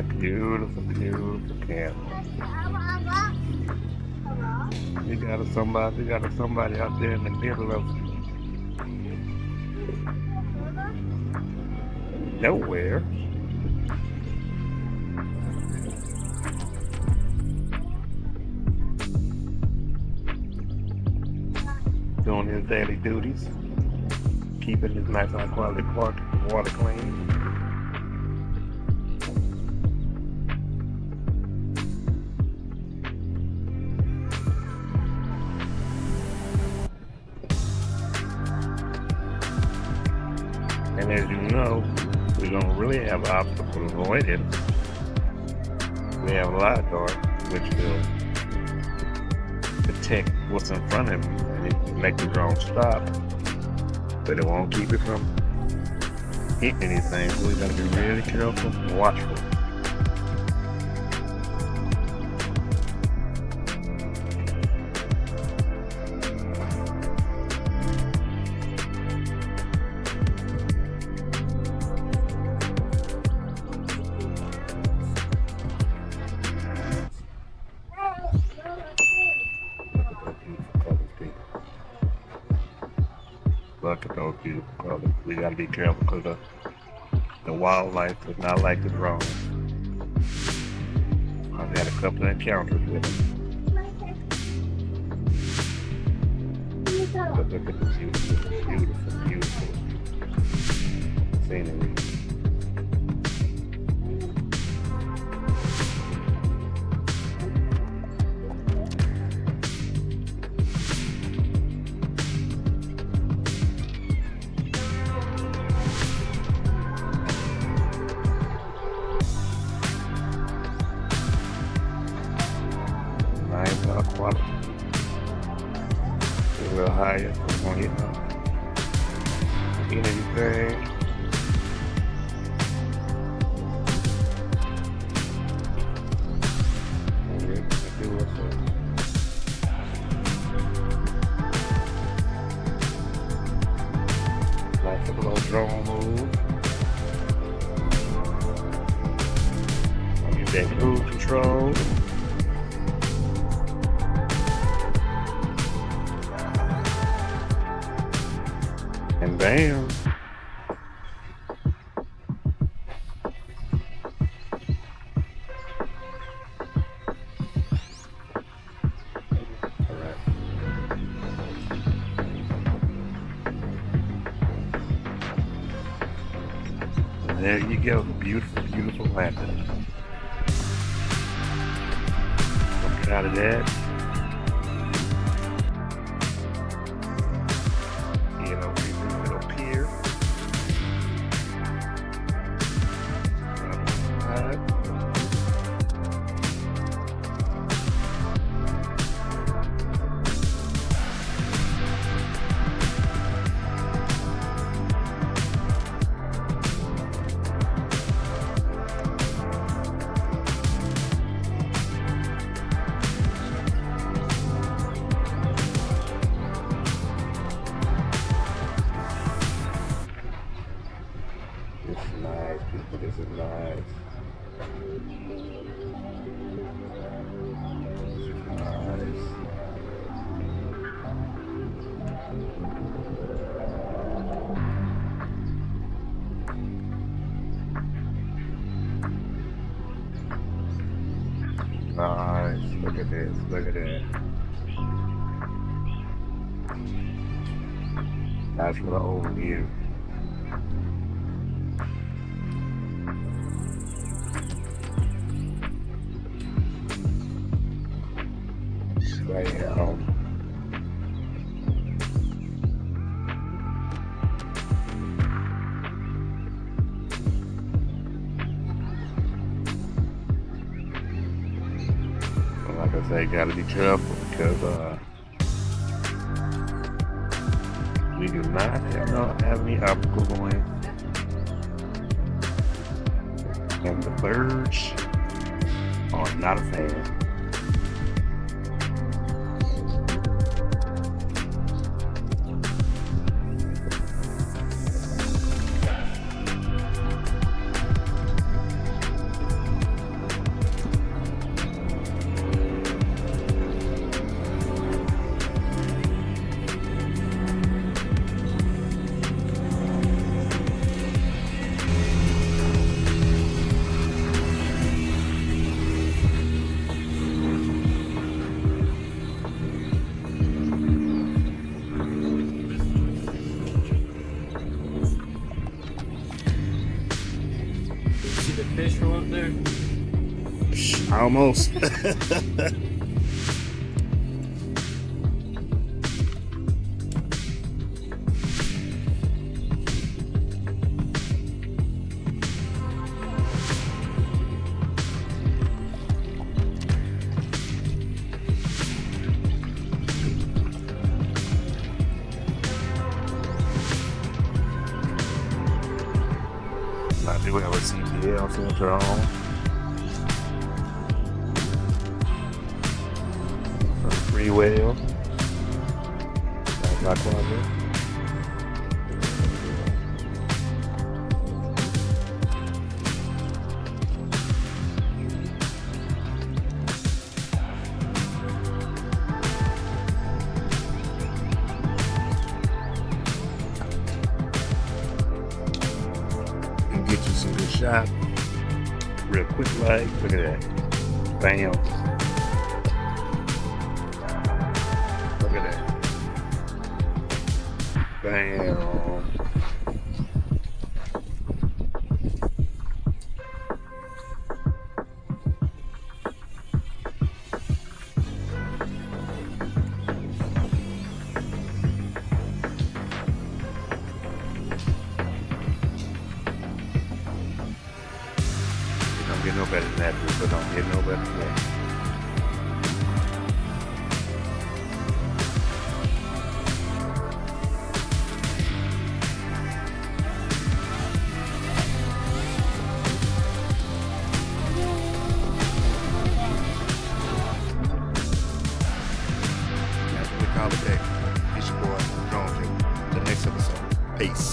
that beautiful, beautiful camera. You got a somebody out there in the middle of nowhere. Doing his daily duties, keeping his nice high quality water clean. And as you know, we don't really have obstacle avoidance. We have LiDAR, which will detect what's in front of you and it will make the drone stop, but it won't keep it from hitting anything. So we gotta be really careful and watchful. Look at those beautiful colors. We gotta be careful because the wildlife does not like the drone. I've had a couple of encounters with them. But look at the beautiful, beautiful, beautiful scenery. Nice quality. A little higher. We're gonna get anything. Nice little drone move. Get that cruise control. And bam. Alright. And there you go, beautiful, beautiful landing. Look out of that. Pier. This is nice, people. This is nice. This is nice. Nice. Look at this. Look at that. Nice little overview. Right here. Like I say, gotta be careful because we do not have any obstacle going, and the birds are not a fan. Almost. I do have a CPL filter on. Free whale. That's my closet. Get you some good shot. Real quick like. Look at that. Bam. Look at that. Bam. Don't get no better than that, but don't get no better than that. That's what we call it. It's your boy, Drone King. The next episode. Peace.